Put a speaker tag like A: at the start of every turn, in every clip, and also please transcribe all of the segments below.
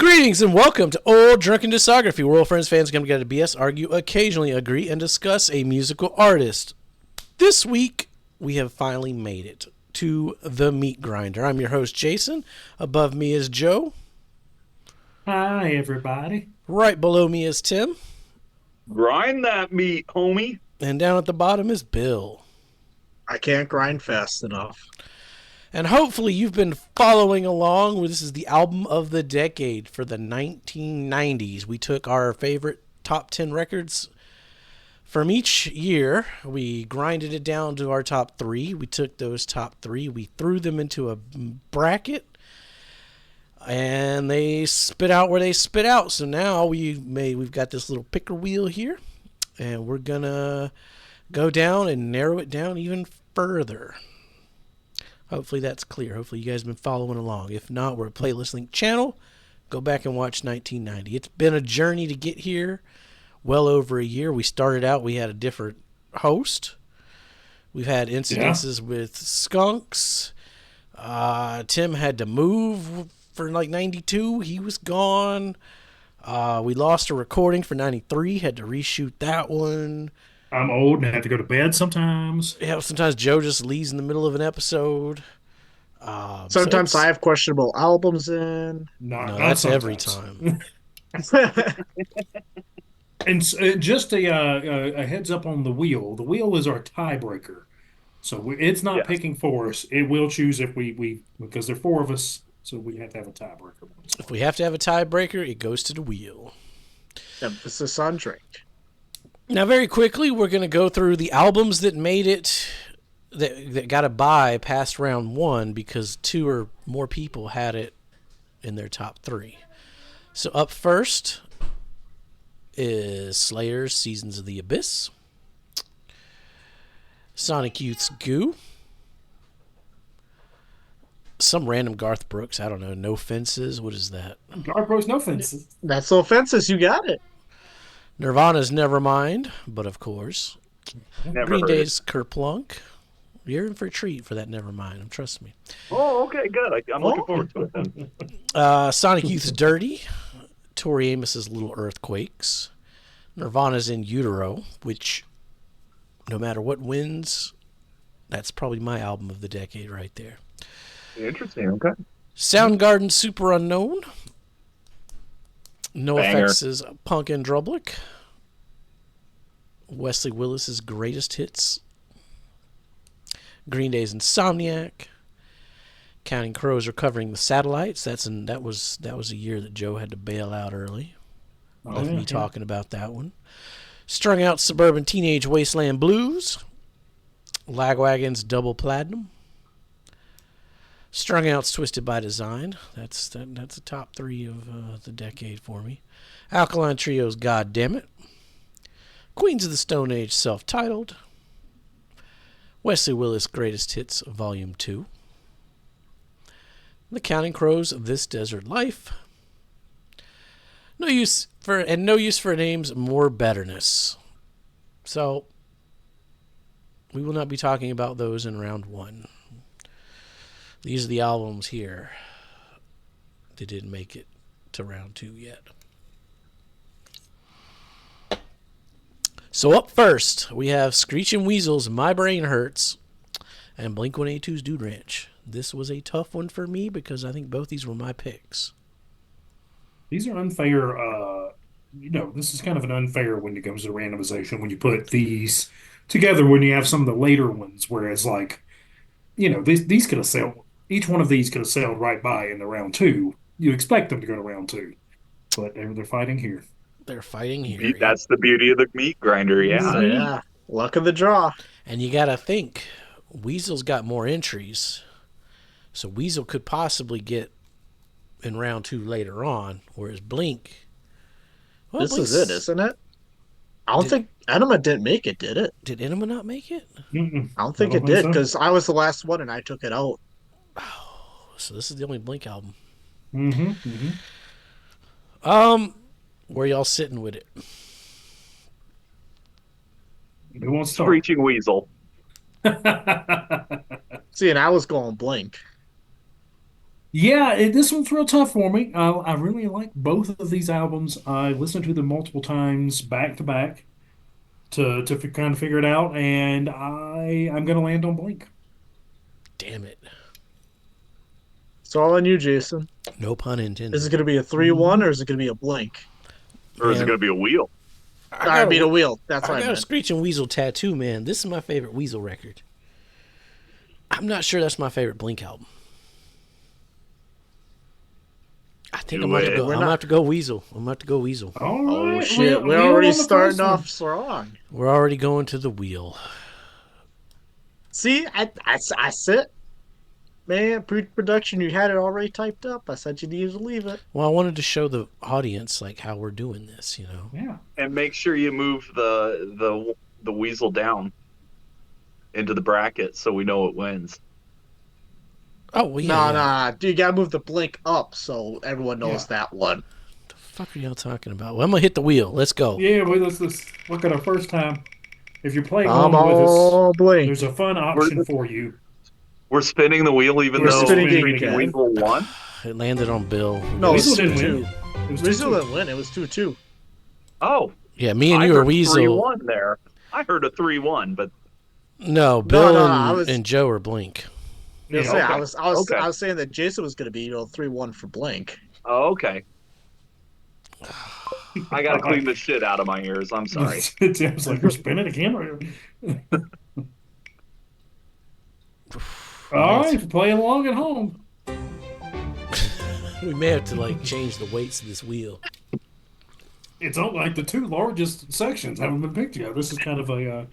A: Greetings and welcome to Old Drunken Discography, where old friends, fans come together to BS, argue, occasionally agree, and discuss a musical artist. This week, we have finally made it to the meat grinder. I'm your host, Jason. Above me is Joe.
B: Hi, everybody.
A: Right below me is Tim.
C: Grind that meat, homie.
A: And down at the bottom is Bill.
D: I can't grind fast enough.
A: And hopefully you've been following along. This is the album of the decade for the 1990s. We took our favorite top 10 records from each year. We grinded it down to our top three. We took those top three. We threw them into a bracket. And they spit out where they spit out. So now we've got this little picker wheel here. And we're going to go down and narrow it down even further. Hopefully that's clear. Hopefully you guys have been following along. If not, we're a playlist link channel. Go back and watch 1990. It's been a journey to get here. Well over a year. We started out, we had a different host. We've had incidences with skunks. Tim had to move for like 92. He was gone. We lost a recording for 93. Had to reshoot that one.
B: I'm old and have to go to bed sometimes.
A: Yeah, sometimes Joe just leaves in the middle of an episode.
D: Sometimes I have questionable albums in.
A: No, that's every time.
B: And just a heads up on the wheel. The wheel is our tiebreaker. So it's not
C: Yes.
B: picking for us. It will choose if we because there are four of us, so we have to have a tiebreaker.
A: If we have to have a tiebreaker, it goes to the wheel.
D: Emphasis on drink.
A: Now, very quickly, we're going to go through the albums that made it, that got a bye past round one because two or more people had it in their top three. So up first is Slayer's Seasons of the Abyss, Sonic Youth's Goo, some random Garth Brooks, I don't know, No Fences, what is that?
B: Garth Brooks, no fences.
D: That's no offenses. You got it.
A: Nirvana's Nevermind, but of course.
C: Never
A: Green
C: heard
A: Day's Kerplunk. You're in for a treat for that Nevermind, trust me.
C: Oh, okay, good. I'm looking forward to it then.
A: Sonic Youth's Dirty. Tori Amos's Little Earthquakes. Nirvana's In Utero, which, no matter what wins, that's probably my album of the decade right there.
C: Interesting. Okay.
A: Soundgarden's Super Unknown.
C: Banger.
A: NoFX's Punk and Drublic. Wesley Willis's Greatest Hits. Green Day's Insomniac. Counting Crows Recovering the Satellites. That was a year that Joe had to bail out early. Left me talking about that one. Strung Out Suburban Teenage Wasteland Blues. Lagwagon's Double Platinum. Strung Out's Twisted by Design. That's a top three of the decade for me. Alkaline Trio's God Damn It. Queens of the Stone Age Self-Titled. Wesley Willis Greatest Hits Volume 2. The Counting Crows This Desert Life. No use for names, More Betterness. So we will not be talking about those in round one. These are the albums here that didn't make it to round two yet. So up first, we have Screeching Weasel's My Brain Hurts and Blink-182's Dude Ranch. This was a tough one for me because I think both these were my picks.
B: These are unfair. This is kind of an unfair when it comes to randomization when you put these together when you have some of the later ones, whereas these could have sailed. Each one of these could have sailed right by in the round two. You expect them to go to round two, but they're fighting here.
A: They're fighting here.
C: That's the beauty of the meat grinder. Yeah.
D: So, yeah. Luck of the draw.
A: And you got to think, Weasel's got more entries. So Weasel could possibly get in round two later on, whereas Blink... Well,
D: This
A: Blink's,
D: is it, isn't it? I don't think Enema didn't make it, did it?
A: Did Enema not make it?
D: I don't think it did because I was the last one and I took it out.
A: Oh, so this is the only Blink album. Where y'all sitting with it?
B: Who wants to start?
C: Screeching Weasel.
D: See, and I was going Blink.
B: Yeah, this one's real tough for me. I really like both of these albums. I listened to them multiple times back to back to kind of figure it out, and I'm gonna land on Blink.
A: Damn it.
D: It's all on you, Jason.
A: No pun
D: Is it
A: intended.
D: going to be a 3-1
B: Mhm.
D: or is it going to be a blink?
C: Or is it
A: Man,
C: going to be a wheel?
A: I
D: I
A: got
D: mean, a
A: a,
D: wheel. That's
A: I
D: what I
A: got a
D: meant.
A: Screeching Weasel tattoo, man. This is my favorite Weasel record. I'm not sure that's my favorite Blink album. I think I'm
C: Do
A: gonna have to
C: it.
A: go.
D: We're
A: I'm gonna
D: not.
A: have to go Weasel. I'm gonna have to go Weasel.
B: All
D: Oh
B: right,
D: shit! We're
B: Wheel
D: already
B: on the first
D: starting
B: one.
D: off strong.
A: We're already going to the wheel.
D: See, I said, man, pre-production, you had it already typed up. I said you needed to leave it.
A: Well, I wanted to show the audience like how we're doing this. You know.
B: Yeah.
C: And make sure you move the weasel down into the bracket so we know it wins.
A: Oh well, yeah,
D: No,
A: yeah.
D: no, dude, you gotta move the blink up so everyone knows
B: Yeah.
D: that one.
A: The fuck are y'all talking about? Well, I'm gonna hit the wheel. Let's go.
B: Yeah, well, let's look at our first time. If you're playing
D: I'm
B: along with us,
D: all blink.
B: there's a fun
C: We're
B: option for you.
C: we're spinning the wheel even
D: We're
C: though
D: spinning it
C: Screeching
D: again.
C: Weasel won.
A: It landed on Bill. We
D: No,
A: gotta
D: it's
B: Weasel
A: spin
B: didn't
A: it.
D: 2-2.
B: win. It was
D: Weasel
B: 2-2.
D: didn't win. It was 2-2.
C: Oh,
A: Yeah, me and
C: I
A: you are
C: heard
A: Weasel.
C: 3-1 there. I heard a 3-1, but
A: No,
D: No,
A: Bill
D: no,
A: and Joe are Blink.
D: You'll
B: Yeah.
D: say
C: okay. Okay.
D: I was saying that Jason was gonna be 3-1 for blink.
C: Oh, okay. I gotta clean the shit out of my ears. I'm sorry.
B: Tim's like, we're spinning again. All right, if you're playing along at home.
A: We may have to like change the weights of this wheel.
B: It's on like the two largest sections haven't been picked yet. This is kind of a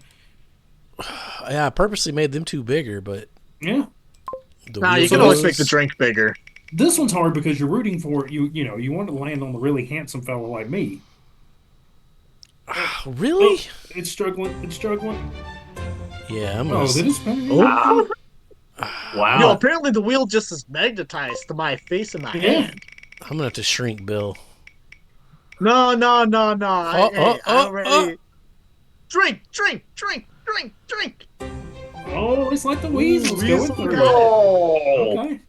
A: Yeah, I purposely made them two bigger, but
B: yeah.
A: the
D: Nah,
A: wheel
D: you can
B: So
D: always
B: this-
D: make the drink bigger.
B: This one's hard because you're rooting for you want to land on the really handsome fellow like me.
A: Really?
B: It's struggling. It's struggling.
A: Yeah, I'm
B: Oh,
A: gonna.
B: did it spin?
D: Oh,
C: Wow.
D: yo, apparently the wheel just is magnetized to my face and my
B: Yeah.
D: hand.
A: I'm gonna have to shrink Bill.
D: No, no, no, no. I already
A: oh.
D: drink, drink, drink, drink, drink.
B: Oh, it's like the weasels going
D: Weasel
B: through.
D: got it.
C: Oh,
B: Okay,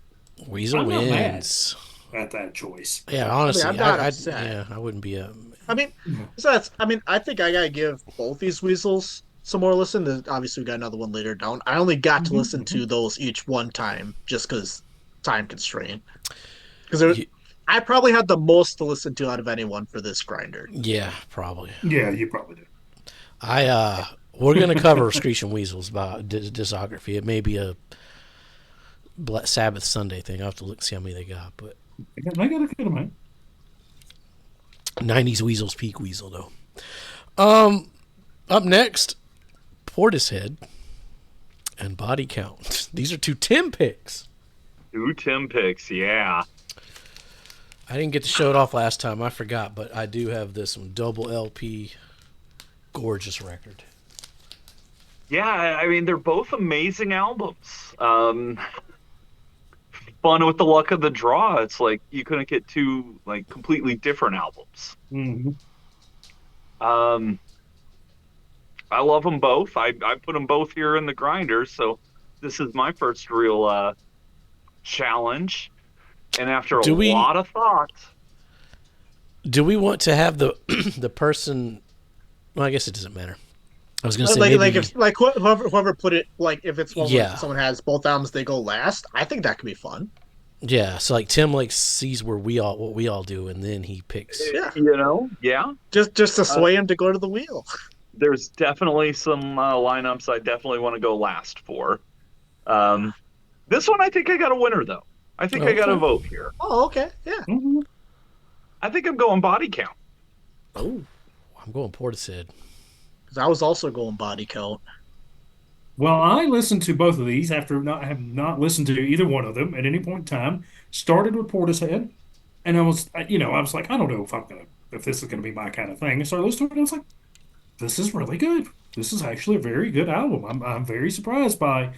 A: Weasel
B: I'm not mad.
A: wins.
B: at that choice.
A: Yeah, honestly,
D: I'm not
A: I
D: upset.
A: yeah, I wouldn't be a.
D: I mean, besides, I think I gotta give both these weasels some more listen. Obviously, we got another one later down. I only got to listen to those each one time just because time constraint. Because
A: Ye-
D: I probably had the most to listen to out of anyone for this grinder.
A: Yeah, probably.
B: Yeah, you probably do.
A: We're gonna cover Screeching Weasels about discography. It may be a Sabbath Sunday thing. I will have to look see how many they got, but
B: I got a good amount.
A: 90s Weasels peak Weasel though. Up next, Portishead and Body Count. These are two Tim picks.
C: 2 Tim picks. Yeah.
A: I didn't get to show it off last time. I forgot, but I do have this one. Double LP. Gorgeous record.
C: Yeah, I mean, they're both amazing albums. Fun with the luck of the draw. It's like you couldn't get two like completely different albums.
B: Mhm.
C: I love them both. I put them both here in the grinder, so this is my first real challenge. And after a lot of thought,
A: Do we want to have the the person? Well, I guess it doesn't matter. I was going to say
D: Whoever put it, like if it's one where someone has both albums, they go last. I think that could be fun.
A: Yeah, so like Tim like sees what we all do, and then he picks.
D: Yeah,
C: yeah.
D: Just to sway him to go to the wheel.
C: There's definitely some lineups I definitely want to go last for. This one, I think I got a winner though. I think I got a vote here.
D: Oh, okay, yeah.
B: Mhm.
C: I think I'm going Body Count.
A: Oh, I'm going Portishead.
D: Because I was also going Body Count.
B: Well, I listened to both of these after have not listened to either one of them at any point in time. Started with Portishead, and I was like, I don't know if this is gonna be my kind of thing. I started listening to it, and I was like, this is really good. This is actually a very good album. I'm very surprised by,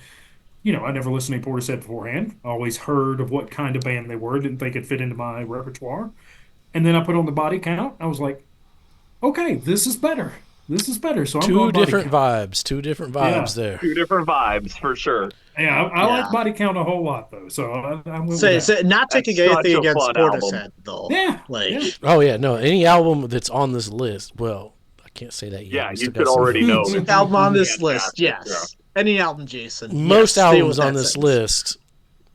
B: I never listened to Portishead beforehand. Always heard of what kind of band they were. Didn't think it fit into my repertoire. And then I put on the Body Count. I was like, okay, this is better. This is better. So I'm
A: Two
B: going Body
A: different
B: Count.
A: vibes. Two different vibes there.
C: 2 different vibes for sure.
B: Yeah, I like
D: Yeah.
B: Body Count a whole lot though, so I'm good with
D: Say,
B: that.
D: not taking
C: That's such
D: anything
C: a
D: against
C: fun album.
D: Portishead though.
B: Yeah,
D: Like,
B: yeah.
A: Oh yeah, no. Any album that's on this list, well, I can't say that yet.
C: Yeah,
A: We
C: you
A: still
C: could
A: got some
C: already know
A: votes.
C: it's
D: album on this list,
C: fantastic. Yeah.
D: yes. Any album, Jason, yes.
A: Most
D: Stay
A: albums
D: with
A: on
D: that
A: this
D: sentence.
A: list,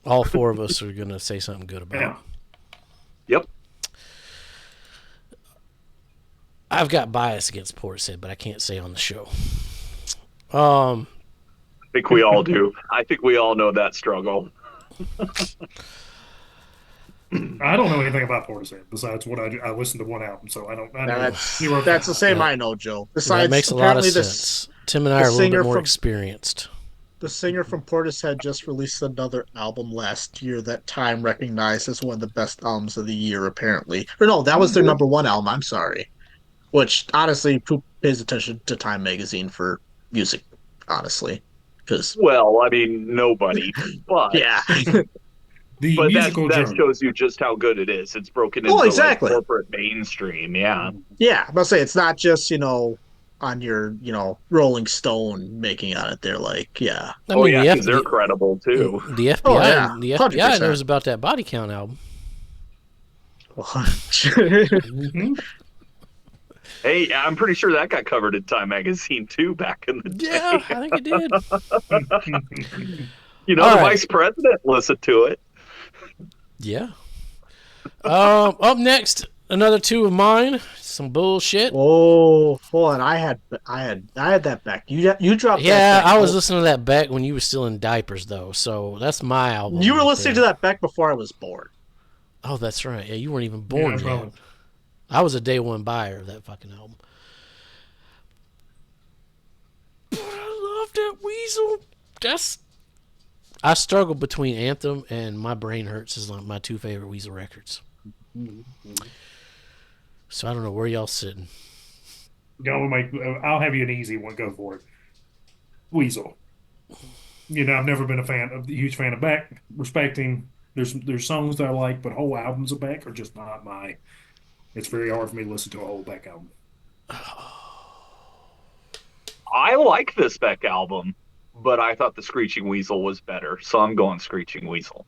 A: all four of us are gonna say something good about.
B: Yeah.
C: Yep.
A: I've got bias against Portishead, but I can't say on the show.
C: I think we all do. I think we all know that struggle.
B: I don't know anything about Portishead besides what I listened to one album, so I know zero
D: That's the
B: things.
D: same
A: Yeah.
D: I know, Joe.
A: That
D: Besides,
A: makes a lot of
D: apparently
A: sense. Tim and I
D: the
A: are a little bit
D: singer
A: more
D: from-
A: experienced.
D: the singer from Portishead just released another album last year that Time recognized as one of the best albums of the year, apparently. Or no, that was their number one album. I'm sorry. Which honestly, who pays attention to Time magazine for music? Honestly, because
C: Well, I mean, nobody, but
D: yeah,
B: The
C: but
B: musical
C: that
B: journey.
C: shows you just how good it is. It's broken
D: Oh,
C: into
D: exactly.
C: like corporate mainstream. Yeah.
D: yeah. I'm gonna say it's not just on your Rolling Stone making on it. They're like, yeah,
A: I
C: Oh
A: mean,
C: yeah,
A: the,
C: because they're credible too.
A: the FBI,
D: Oh, yeah.
A: the FBI
D: 100%.
A: knows about that Body Count album.
B: Mhm.
C: Hey, I'm pretty sure that got covered in Time magazine too back in the day.
A: Yeah, I think it did.
C: You know,
A: All
C: the
A: right.
C: vice president listened to it.
A: Yeah. Up next, another two of mine. Some bullshit.
D: Oh, hold on. I had that back. You dropped.
A: Yeah,
D: that back.
A: I was listening to that Beck when you were still in diapers, though. So that's my album.
D: You were
A: right
D: listening
A: there.
D: to that back before I was born.
A: Oh, that's right. Yeah, you weren't even born
B: Yeah,
A: yet.
B: probably.
A: I was a day one buyer of that fucking album. But I love that Weasel. I struggle between Anthem and My Brain Hurts as like my two favorite Weasel records. So I don't know where y'all sitting.
B: I'll have you an easy one. Go for it. Weasel. I've never been a huge fan of Beck. Respecting, there's songs that I like, but whole albums of Beck are just not my. It's very hard for me to listen to a whole Beck album.
C: I like this Beck album, but I thought the Screeching Weasel was better, so I'm going Screeching Weasel.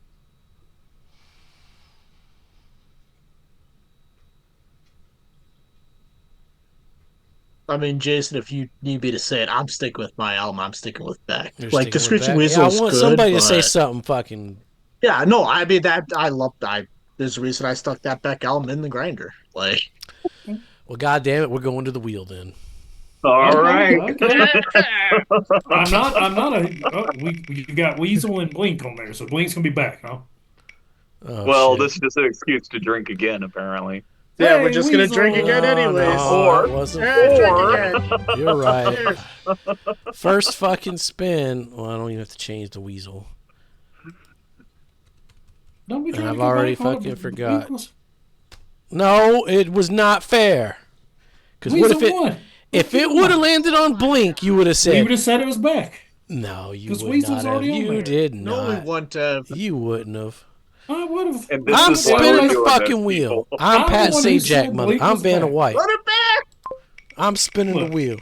D: I mean, Jason, if you need me to say it, I'm sticking with my album. I'm sticking with Beck.
A: You're
D: Like the
A: sticking with
D: Screeching
A: Beck?
D: Weasel
A: Yeah,
D: is
A: I want
D: good,
A: somebody to say
D: but-
A: something fucking.
D: Yeah, no, I mean that I love. There's a reason I stuck that Beck album in the grinder. Like,
A: Well, goddamn it, we're going to the wheel then.
C: All
B: Okay,
C: right.
B: okay. I'm not you got Weasel and Blink on there, so Blink's gonna be back, huh?
A: Oh,
C: Well,
A: shit.
C: this is just an excuse to drink again, apparently.
D: yeah,
B: Hey,
D: we're just gonna drink
B: Weasel.
D: again, anyways.
A: No,
C: Or-
A: it wasn't.
D: Yeah, drink
C: or-
D: again.
A: You're right.
D: Cheers.
A: First fucking spin. Well, I don't even have to change the Weasel.
B: Don't be
A: And
B: trying to
A: I've
B: get
A: already
B: back on
A: fucking
B: the
A: forgot.
B: Eagles.
A: No, it was not fair. Because what
B: Weasel
A: if it
B: won.
A: if it would have landed on Blink, you would have
B: We
A: said
B: would have said it was back.
A: no. You
B: 'Cause
A: would
B: Weasel's
A: not have.
B: already on
A: You
B: there.
A: did
D: No, we
A: not.
D: want to.
A: You wouldn't have.
B: I would have.
C: And this
A: I'm
C: is why we're
A: spinning the
C: doing
A: fucking
C: this,
A: wheel.
C: people.
A: I'm
B: I'm
A: Pat
B: the one who
A: Sajak,
B: said
A: mother.
B: Blink
A: I'm
B: was
A: Vanna
B: back.
A: White.
D: Run it back.
A: I'm spinning
B: Look.
A: the wheel.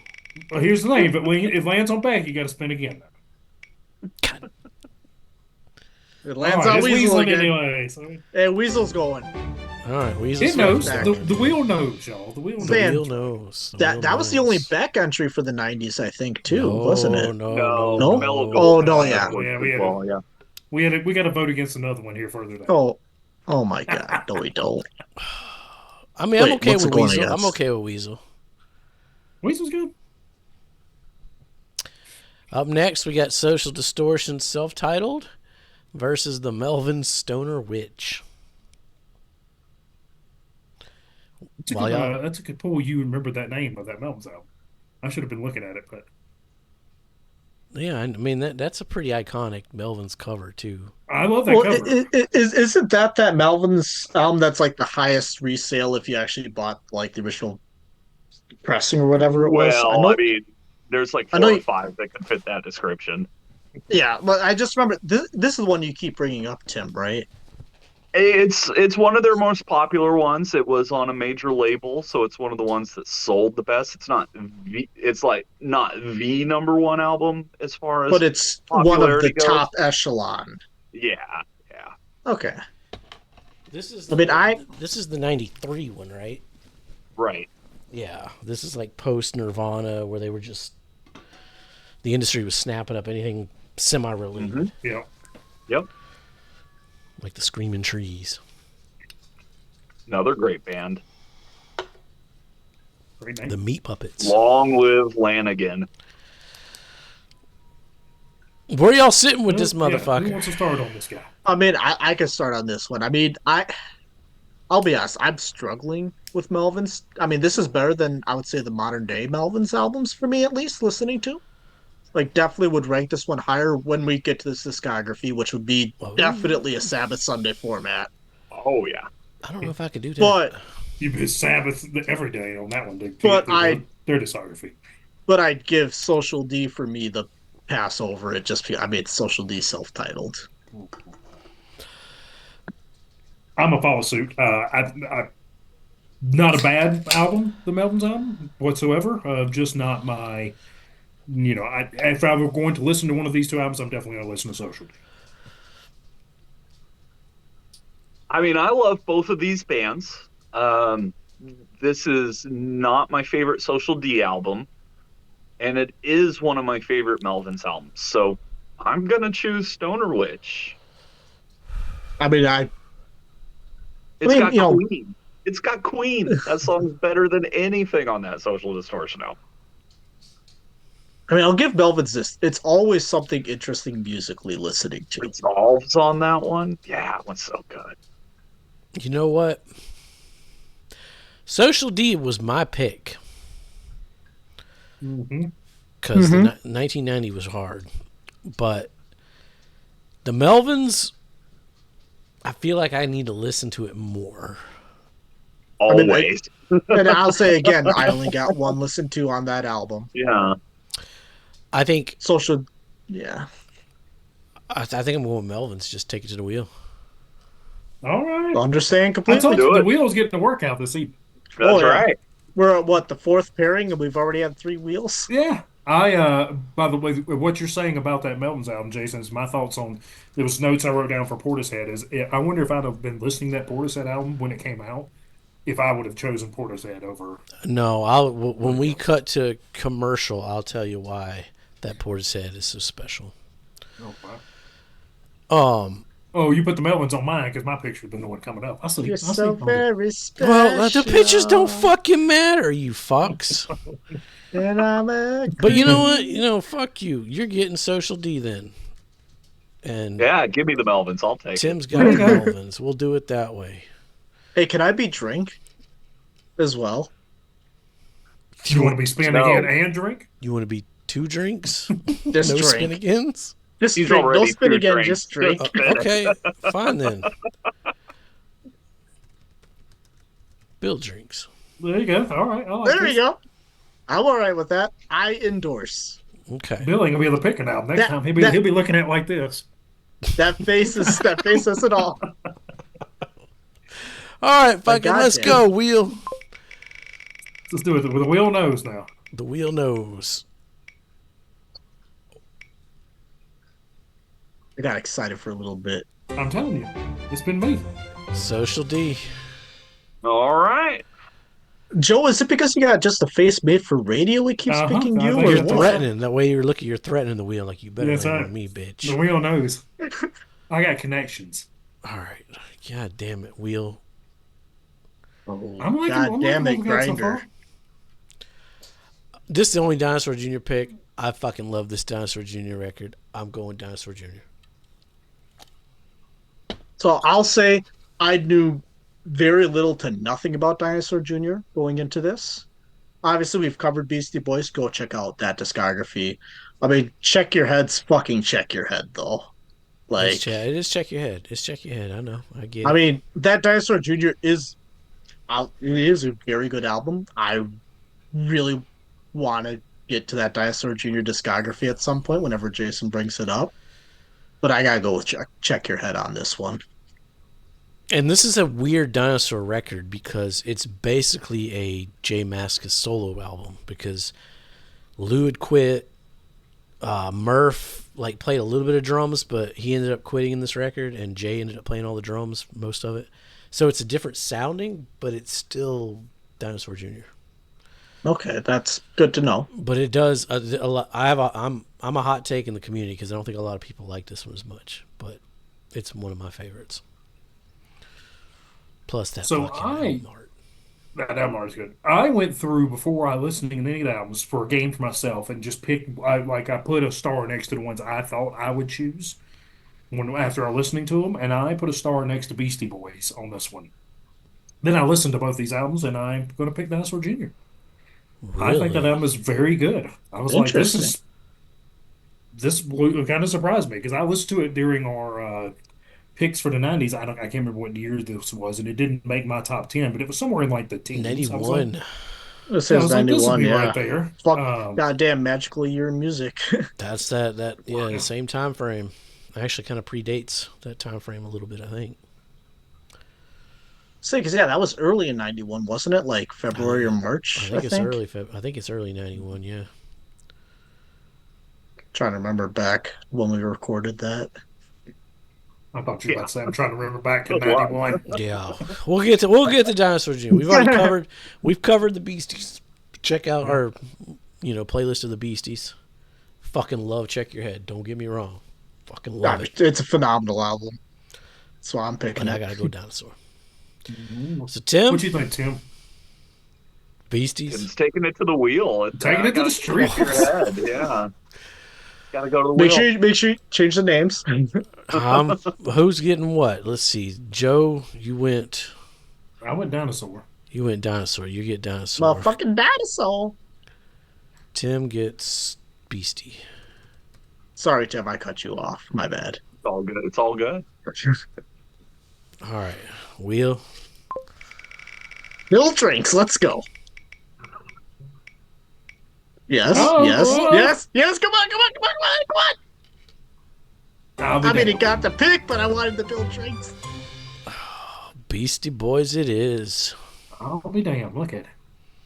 B: Well, here's the thing: if it lands on back, you got to spin again.
A: God,
D: It lands
B: All
D: on
B: right, it's
D: Weasel
B: Weaseling
D: again.
B: anyway. So
D: Hey, Weasel's going.
A: all right, Weasel's
B: it knows.
D: back.
B: The wheel knows, y'all. The wheel knows.
A: The
D: Man,
A: wheel knows. The
D: That
A: wheel
D: that was the only
A: knows.
D: Beck entry for the '90s, I think, too,
A: No,
D: wasn't it?
A: No,
C: No,
A: no,
C: Mellow
A: no.
C: Gold.
D: Oh, no, yeah.
B: Yeah, we had
C: Well, yeah.
B: we got to vote against another one here further down.
D: Oh my God! No, we don't.
A: I mean, I'm
D: Wait,
A: okay
D: what's
A: with
D: it going
A: Weasel. I'm
D: against?
A: okay with Weasel.
B: Weasel's good.
A: Up next, we got Social Distortion self-titled versus the Melvin Stoner Witch.
B: That's a good pull. You remembered that name of that Melvin's album. I should have been looking at it, but
A: Yeah, I mean that's a pretty iconic Melvin's cover too.
B: I love that
D: Well,
B: cover.
D: isn't that Melvin's album that's like the highest resale if you actually bought like the original pressing or whatever it was?
C: Well, I mean, there's like
D: I
C: 4
D: know
C: or
D: you-
C: 5 that can fit that description.
D: Yeah, but I just remember this is the one you keep bringing up, Tim, right?
C: It's one of their most popular ones. It was on a major label, so it's one of the ones that sold the best. It's like not the number one album as far
D: But
C: as
D: it's one of the
C: popularity
D: top
C: goes.
D: echelon.
C: Yeah, yeah,
D: Okay.
A: This is
D: I mean,
A: this is the '93 one, right?
C: right.
A: Yeah, this is like post Nirvana, where they were just the industry was snapping up anything semi-related,
C: Hmm.
B: Yeah.
C: Yep.
A: like the Screaming Trees.
C: Another great band.
B: Great name.
A: The Meat Puppets.
C: Long live Lanigan.
A: Where y'all sitting with this
B: Yeah, who
A: motherfucker?
B: wants to start on this guy?
D: I mean, I can start on this one. I mean, I'll be honest, I'm struggling with Melvin's. I mean, this is better than I would say the modern day Melvin's albums for me, at least listening to. Like, definitely would rank this one higher when we get to this discography, which would be
A: Oh.
D: definitely a Sabbath Sunday format.
C: Oh yeah.
A: I don't know if I could do that.
D: But
B: You miss Sabbath every day on that one to
D: But
B: get through their discography.
D: but I'd give Social D for me the pass over it. I mean, it's Social D self-titled.
B: I'm a follow suit. Not a bad album, the Melvins album whatsoever. Just not my, if I were going to listen to one of these two albums, I'm definitely going to listen to Social.
C: I mean, I love both of these bands. This is not my favorite Social D album, and it is one of my favorite Melvins albums. So I'm gonna choose Stoner Witch.
D: I mean,
C: It's
D: mean,
C: got
D: you know-
C: Queen. It's got Queen. That song's better than anything on that Social Distortion album.
D: I'll give Melvin's this. It's always something interesting musically listening to.
C: Resolves on that one. Yeah, that one's so good.
A: You know what? Social D was my pick
B: Mm-hmm.
A: because the 1990 was hard, but the Melvins, I feel like I need to listen to it more.
D: mean,
C: Always.
D: And I'll say again, I only got one listen to on that album.
C: Yeah.
A: I think
D: Social, yeah.
A: I think I'm going with Melvins. Just take it to the wheel.
B: All right.
D: Understand
B: I
D: completely.
B: told you
C: Do
B: the
C: it.
B: wheel's getting a workout this evening.
C: That's
D: Oh, yeah.
C: right.
D: We're at what, the fourth pairing, and we've already had 3 wheels?
B: Yeah. By the way, what you're saying about that Melvins album, Jason, is my thoughts on, there was notes I wrote down for Portishead is, I wonder if I'd have been listening to that Portishead album when it came out, if I would have chosen Portishead over.
A: No, when we cut to commercial, I'll tell you why that Portishead is so special.
B: Oh, wow.
A: Um,
B: Oh, you put the Melvins on mine because my picture's been the one coming up. I see.
D: You're
B: I see.
D: so very special.
A: well, the pictures don't fucking matter, you fucks.
D: And I'm a
A: But you know what? Fuck you. You're getting Social D then. And
C: Yeah, give me the Melvins. I'll take
A: Tim's
C: it.
A: got the Melvins. We'll do it that way.
D: Hey, can I be drink as well?
B: You want to be spin
C: No.
B: again and drink?
A: You want to be 2 drinks?
D: Just
A: No
D: drink.
A: spinagans?
D: Just
C: He's
D: drink.
C: already
D: Don't spin
C: 2
D: again.
C: drinks.
D: Just drink.
A: Okay, fine then. Bill drinks.
B: There you go. All right. I like
D: There
B: this.
D: you go. I'm all right with that. I endorse.
A: Okay.
B: Bill ain't gonna be able to pick it out next
D: That-
B: time.
D: that-
B: He'll be looking at it like this.
D: That face says it all.
A: All right, fucking,
D: God
A: let's
D: damn.
A: go, Wheel.
B: Let's do it with a wheel nose now.
A: The wheel knows.
D: I got excited for a little bit.
B: I'm telling you, it's been me.
A: Social D.
C: All right.
D: Joe, is it because you got just a face made for radio it keeps
B: Uh-huh.
D: picking
B: I
D: you?
B: think
D: Or
A: You're
B: it's
D: what?
A: threatening. That way you're threatening the wheel like you better
B: That's
A: land
B: right.
A: on me,
B: The
A: bitch.
B: wheel knows. I got connections.
A: All right. God damn it, wheel.
D: Oh,
B: I'm liking,
D: God
B: I'm
D: damn
B: liking
D: it,
B: what we got so
D: Grinder.
B: far.
A: This is the only Dinosaur Jr. pick. I fucking love this Dinosaur Jr. record. I'm going Dinosaur Jr.
D: So I'll say I knew very little to nothing about Dinosaur Jr. going into this. Obviously, we've covered Beastie Boys. Go check out that discography. I mean, check your heads. Fucking check your head, though. Like,
A: It is check your head. It's check your head. I know. I get
D: I
A: it.
D: mean, that Dinosaur Jr. is a very good album. I really want to get to that Dinosaur Jr. discography at some point whenever Jason brings it up. But I gotta go with check your head on this one.
A: And this is a weird Dinosaur record because it's basically a Jay Mascis solo album because Lou had quit. Murph played a little bit of drums, but he ended up quitting in this record, and Jay ended up playing all the drums, most of it. So it's a different sounding, but it's still Dinosaur Jr.
D: Okay, that's good to know.
A: But it does. A lot, I'm a hot take in the community because I don't think a lot of people like this one as much, but it's one of my favorites. Plus that
B: So
A: fucking album art.
B: That album art is good. I went through before I listened to any of the albums for a game for myself and just picked. I put a star next to the ones I thought I would choose after I listening to them, and I put a star next to Beastie Boys on this one. Then I listened to both these albums, and I'm going to pick Dinosaur Jr. I think that
A: Really?
B: album is very good. I was like,
D: Interesting.
B: this kind of surprised me because I listened to it during our picks for the 90s. I can't remember what year this was, and it didn't make my top 10, but it was somewhere in like the teens. I was like,
A: 91.
D: It
B: yeah, I
D: says
B: was like, this would
D: 91,
B: be right
D: yeah.
B: there.
D: Fuck, goddamn magical year in music.
A: That's that yeah, the same time frame. Actually kind of predates that time frame a little bit, I think.
D: See, because, yeah, that was early in 91, wasn't it? Like February or
A: I
D: March, I
A: think it's
D: think.
A: early I think it's early 91, yeah.
D: Trying to remember back when we recorded that.
B: I thought you were about to say, I'm trying to remember back in
C: Good luck.
B: 91.
A: Yeah. We'll get to Dinosaur Jr. We've covered the Beasties. Check out our playlist of the Beasties. Fucking love Check Your Head. Don't get me wrong. Fucking love it.
D: It's a phenomenal album. That's why I'm picking
A: But I
D: it.
A: gotta go Dinosaur. So Tim,
B: What do you think, Tim?
A: Beasties.
C: It's taking it to the wheel. It's
B: Taking it to the
C: gotta
B: street.
C: scrape your head. Yeah. Gotta go to the
D: Make
C: wheel.
D: sure you change the names.
A: Who's getting what? Let's see. Joe, you went
B: I went Dinosaur.
A: Dinosaur. You get Dinosaur.
D: Motherfucking dinosaur.
A: Tim gets Beastie.
D: Sorry, Tim, I cut you off. My bad.
C: It's all good. It's all good.
A: All right. Wheel.
D: Bill drinks. Let's go. Yes,
B: Oh,
D: yes,
B: oh.
D: yes. Come on.
B: I'll be
D: I mean, he
B: damned.
D: got the pick, but I wanted the Bill drinks.
A: Beastie Boys it is.
B: I'll be damned. Look at it.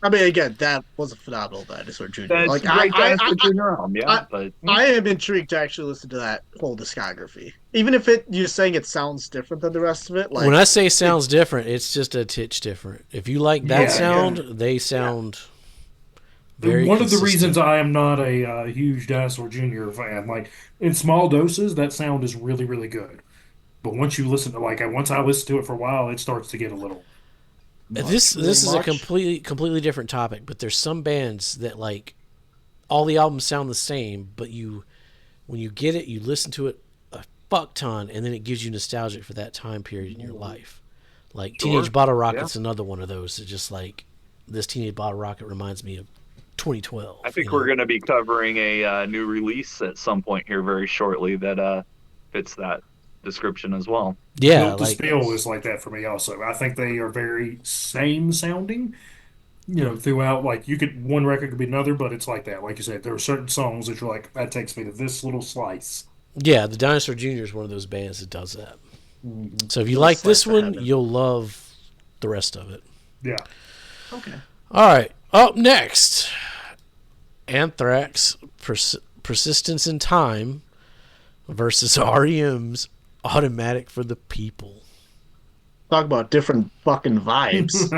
D: I mean, again, that was a phenomenal Dinosaur Jr.
C: That's
D: Like,
C: a great Dinosaur Jr. album, yeah.
D: I-
C: But
D: I am intrigued to actually listen to that whole discography. Even if you're saying it sounds different than the rest of it. Like,
A: When I say sounds different, it's just a titch different. If you like that
B: Yeah,
A: sound,
B: yeah.
A: they sound very
B: One of the
A: consistent.
B: reasons I am not a huge Dinosaur Jr. fan, like in small doses, that sound is really, really good. But once you listen to once I listen to it for a while, it starts to get a little.
A: This is a completely different topic, but there's some bands that all the albums sound the same, but when you get it, you listen to it a fuck ton, and then it gives you nostalgia for that time period in your life. Like
C: Sure.
A: Teenage Bottle Rocket's another one of those. It's just like this Teenage Bottle Rocket reminds me of 2012.
C: I think we're going to be covering a new release at some point here very shortly that fits that description as well.
A: yeah,
B: Built to Spill is like that for me also. I think they are very same sounding. Throughout one record could be another, but it's like that. Like you said, there are certain songs that you're like, that takes me to this little slice.
A: yeah. The Dinosaur Jr. is one of those bands that does that.
B: Mm-hmm.
A: So if you
D: Little
A: like this
D: slice of
A: one,
D: heaven.
A: you'll love the rest of it.
B: Yeah.
D: okay.
A: All right, up next, Anthrax, Persistence in Time versus REM's Automatic for the People.
D: Talk about different fucking vibes.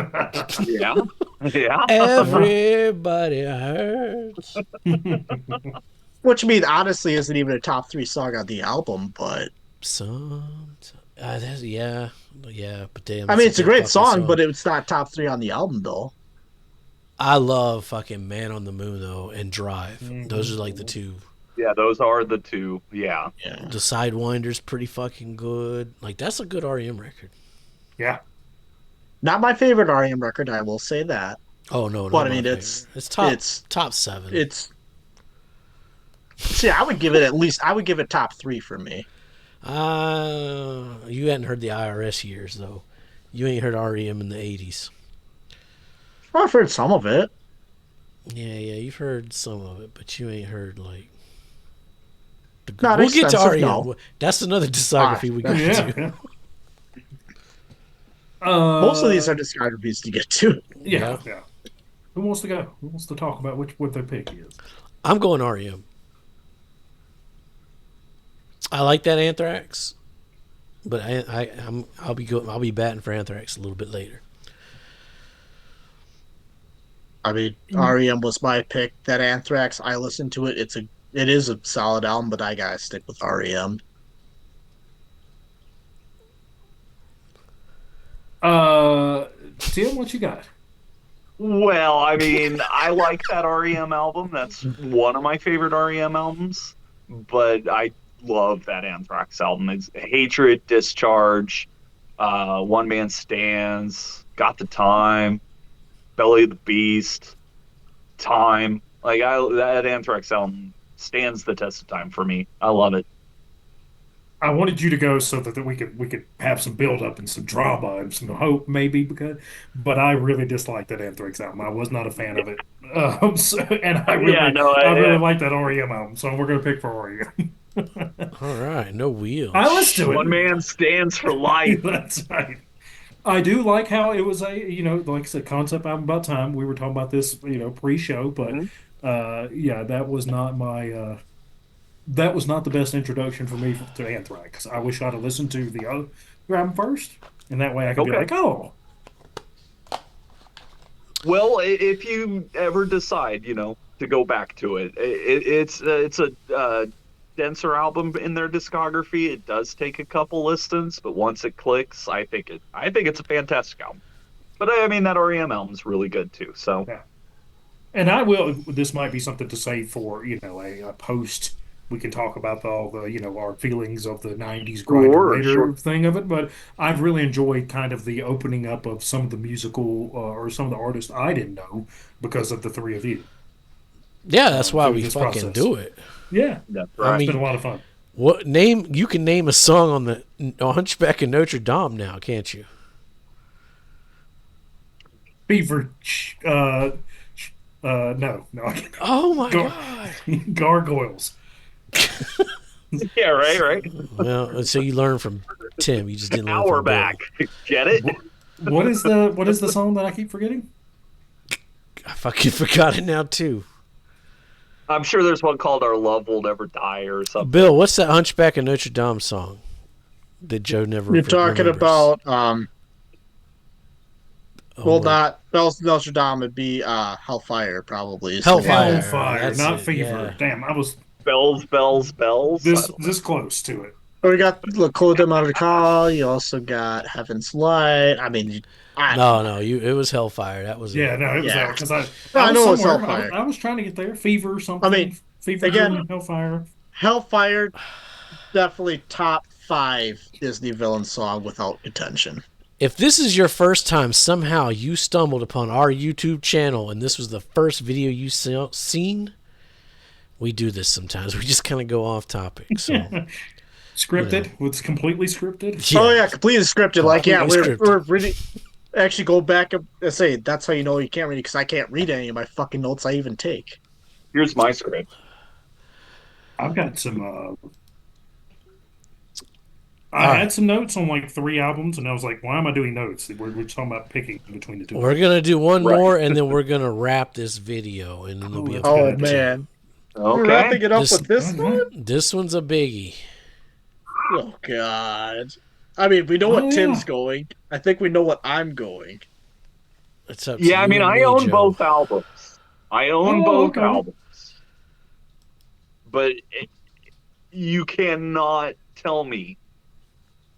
C: Yeah. Yeah.
A: Everybody hurts.
D: Which, I mean, honestly, isn't even a top 3 song on the album, but
A: Yeah, but damn.
D: I mean,
A: that's
D: it's a
A: good
D: great
A: fucking
D: song, but it's not top 3 on the album, though.
A: I love fucking Man on the Moon though and Drive. Those are like the two.
C: Yeah, those are the two. Yeah.
D: Yeah.
A: The Sidewinder's pretty fucking good. Like that's a good REM record.
B: Yeah.
D: Not my favorite REM record, I will say that.
A: Oh no,
D: But
A: not
D: I mean,
A: my
D: it's
A: favorite. It's top
D: it's
A: top 7.
D: it's. See, I would give it top 3 for me.
A: You hadn't heard the IRS years though. You ain't heard REM in the 80s.
D: Well, I've heard some of it.
A: Yeah, you've heard some of it, but you ain't heard like.
D: Not
A: we'll get to
D: extensive,
A: REM.
D: no.
A: That's another discography we go
B: Yeah.
A: to.
D: Most of these
B: Uh,
D: are discographies to get to.
B: yeah,
A: Yeah.
B: yeah. Who wants to go? Who wants to talk about what their pick is?
A: I'm going REM. I like that Anthrax, but I'll be batting for Anthrax a little bit later.
D: I mean, REM was my pick. That Anthrax, I listened to it. It is a solid album, but I gotta stick with REM.
B: Uh, Tim, what you got?
C: Well, I mean, I like that REM album. That's one of my favorite REM albums. But I love that Anthrax album. It's Hatred, Discharge, One Man Stands, Got the Time, Belly of the Beast, Time. Like that Anthrax album stands the test of time for me. I love it.
B: I wanted you to go so that we could have some build up and some drama and some hope, maybe but I really disliked that Anthrax album. I was not a fan of it. And
C: Yeah, no,
B: I really like that REM album, so we're gonna pick for REM.
A: All right, no
B: Let's
A: wheels.
B: do
C: One
B: it.
C: man stands for life.
B: That's right. I do like how it was like I said, concept album about time. We were talking about this, pre-show, but
C: Mhm.
B: yeah, that was not the best introduction for me to Anthrax. I wish I'd have listened to the other album first, and that way I could be
C: Okay.
B: like, oh,
C: Well, if you ever decide, to go back to it, it's a denser album in their discography. It does take a couple listens, but once it clicks, I think it's a fantastic album. But I mean that REM album's really good too. So
B: yeah. And I will. This might be something to say for a post. We can talk about all the our feelings of the '90s grinder
C: sure.
B: later thing of it. But I've really enjoyed kind of the opening up of some of the musical or some of the artists I didn't know because of the three of you
A: Yeah, that's why
B: through
A: we
B: this
A: fucking
B: process.
A: do it.
B: Yeah,
C: That's
A: I
C: right.
B: it's been a
A: mean,
B: lot of fun.
A: what name you can name a song on the Hunchback of Notre Dame now, can't you?
B: Beaver, no, no, I can't.
A: Oh my
B: Gar
A: god.
B: gargoyles.
C: Yeah, right.
A: Well, so you learn from Tim. You just didn't learn
C: Hour
A: from
C: back.
A: Bill.
C: Get it?
B: What is the song that I keep forgetting?
A: I fucking forgot it now too.
C: I'm sure there's one called "Our Love Will Never Die" or something.
A: Bill, what's that Hunchback of Notre Dame song that Joe never
D: You're talking
A: remembers?
D: about
A: Oh,
D: well,
A: wait.
D: not Bells of Notre Dame. It'd be Hellfire, probably. Is the one.
A: Hellfire.
B: Hellfire,
A: That's
B: not
A: it.
B: Fever.
A: Yeah.
B: Damn, I was
C: Bells, bells, bells. I don't know.
B: this close to it.
D: Or we got Lakota Call. You also got Heaven's Light. I mean, I don't
A: No,
D: know.
A: no, it was Hellfire. That was
B: Yeah,
A: it.
B: no, it was that
D: Yeah,
B: because
D: no,
B: I
D: I
B: was
D: know it's
B: somewhere.
D: Hellfire.
B: I was trying to get there. Fever
D: I mean,
B: something. Fever
D: again,
B: Dream, Hellfire.
D: Hellfire definitely top 5 Disney villain song without contention.
A: If this is your first time, somehow you stumbled upon our YouTube channel and this was the first video you seen, we do this sometimes. We just kind of go off topic. So,
B: Scripted. It's completely scripted.
A: yeah.
D: Oh yeah, completely scripted. Like yeah,
A: Completely
D: we're
A: scripted.
D: reading. Actually, go back and say that's how you know you can't read it because I can't read any of my fucking notes I even take.
C: Here's my script.
B: I've got some.
A: All
B: I
A: right.
B: had some notes on like 3 albums, and I was like, "Why am I doing notes? We're talking about picking between the two."
A: We're going to do one
C: Right.
A: more and then we're going to wrap this video and then there'll be a
B: that's a
D: Oh
B: good
A: part two.
D: man, we're
C: Okay.
D: wrapping it up
A: This-
D: with this one.
A: This one's a biggie.
D: Oh god. I mean, we know
B: Oh,
D: what Tim's
B: yeah.
D: going. I think we know what I'm going.
A: It's up to
C: Yeah, I
A: you
C: mean,
A: and
C: I
A: me,
C: own
A: Joe.
C: both albums. I own
B: Oh,
C: both
B: okay.
C: albums. But you cannot tell me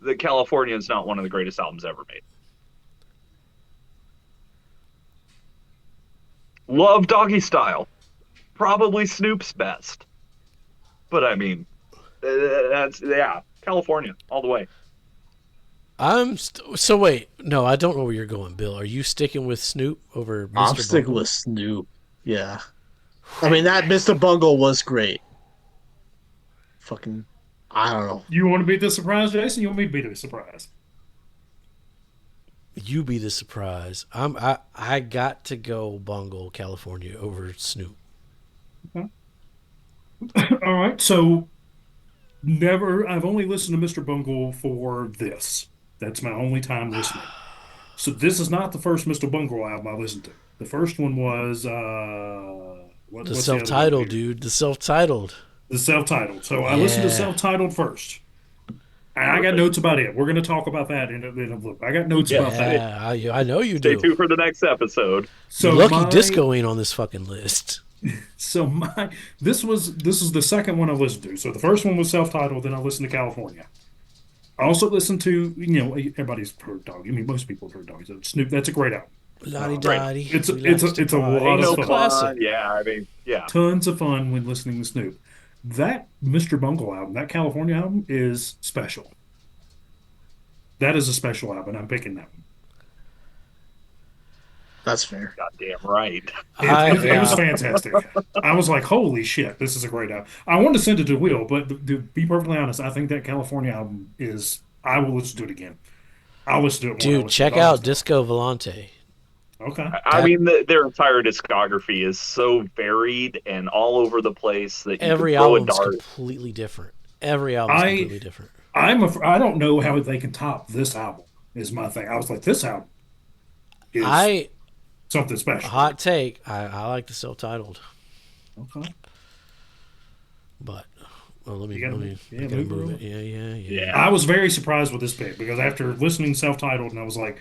C: that California is not one of the greatest albums ever made. Love Doggy Style. Probably Snoop's best. But I mean, yeah, California, all the way.
A: So wait, no, I don't know where you're going, Bill. Are you sticking with Snoop over Mr.
D: I'm sticking
A: Bungle?
D: with Snoop. Yeah. I mean, that Mr. Bungle was great. Fucking, I don't know.
B: You want to be the surprise, Jason? You want me to be the surprise?
A: You be the surprise. I got to go Bungle California over Snoop.
B: All right. So I've only listened to Mr. Bungle for this. That's my only time listening. So this is not the first Mr. Bungle album I listened to. The first one was
A: The
B: what's the other one
A: self-titled,
B: here?
A: dude. The self-titled.
B: The self-titled. So I listened to
A: Yeah.
B: self-titled first. And I got
C: Perfect.
B: notes about it. We're going to talk about that in a little. I got notes
C: Yeah.
B: about that.
A: Yeah, I know you
C: Stay
A: do.
C: tuned for the next episode.
A: You
B: So
A: lucky
B: my
A: Disco ain't on this fucking list.
B: so my this is the second one I listened to. So the first one was self-titled, then I listened to California. I also listened to, everybody's heard Doggy. I mean, most people have heard Doggy. So Snoop, that's a great album.
A: Lottie
C: Great.
A: Dottie.
B: It's
A: Relax to
B: it's a lot
A: party.
B: of
A: It's a
C: No
B: fun.
A: classic.
C: fun. Yeah, I mean, yeah.
B: Tons of fun when listening to Snoop. That Mr. Bungle album, that California album, is special. That is a special album. I'm picking that one.
D: That's fair.
C: Goddamn right.
B: It was
A: Yeah.
B: fantastic. I was like, holy shit, this is a great album. I wanted to send it to Will, but to be perfectly honest, I think that California album is. I will listen to it again. I'll listen to it more than I
A: Dude,
B: listen to
A: check
B: Doggy
A: out
B: Style.
A: Disco Volante.
B: Okay.
C: I
A: That
C: mean, their entire discography is so varied and all over the place that you
A: every
C: can throw a
A: album's
C: dart.
A: completely different. Every album's
B: I
A: completely different.
B: I don't know how they can top this album. Is my thing. I was like, this album is
A: I
B: something special.
A: hot take. I like the self-titled,
B: Okay.
A: but well, let me
B: You gotta,
A: I
B: yeah,
A: gotta
B: move
A: move
B: it.
A: it. Yeah.
C: Yeah.
B: I was very surprised with this pick because after listening to self-titled, and I was like,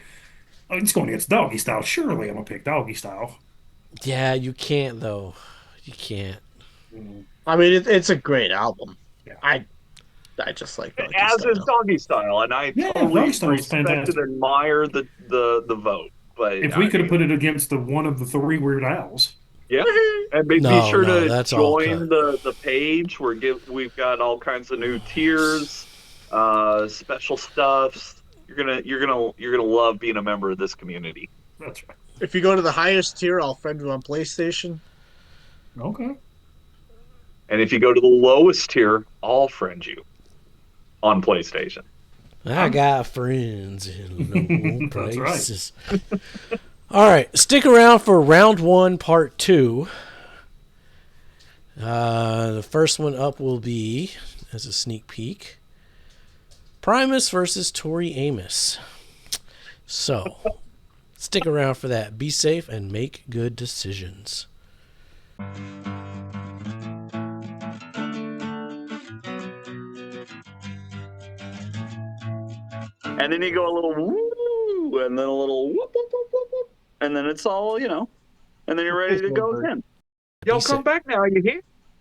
B: oh, it's going against Doggy Style. Surely I'm gonna pick Doggy Style.
A: Yeah, you can't though. You can't.
B: Mm,
D: I mean, it's a great album.
B: yeah.
D: I just like Doggy
C: As is
D: Style.
C: Doggy Style, and I
B: Yeah,
C: totally
B: Doggy Style is
C: respect and
B: fantastic.
C: admire the vote. But
B: If we
C: I
B: could have
C: mean,
B: put it against the one of the three Weird Owls,
C: yeah. And be
A: No,
C: sure
A: no,
C: to
A: that's all
C: join
A: cut.
C: the page. We've got all kinds of new tiers, special stuffs. You're gonna love being a member of this community.
B: that's right.
D: If you go to the highest tier, I'll friend you on PlayStation.
B: Okay.
C: And if you go to the lowest tier, I'll friend you on PlayStation.
A: I got friends in low
B: That's right.
A: places. All right, stick around for round one, part two. The first one up will be, as a sneak peek, Primus versus Tori Amos. So, stick around for that. Be safe and make good decisions.
C: And then you go a little woo, and then a little whoop, whoop, whoop, whoop, whoop, and then it's all, and then you're ready to go again. Y'all
A: Be
C: come
A: safe.
C: back now, you hear?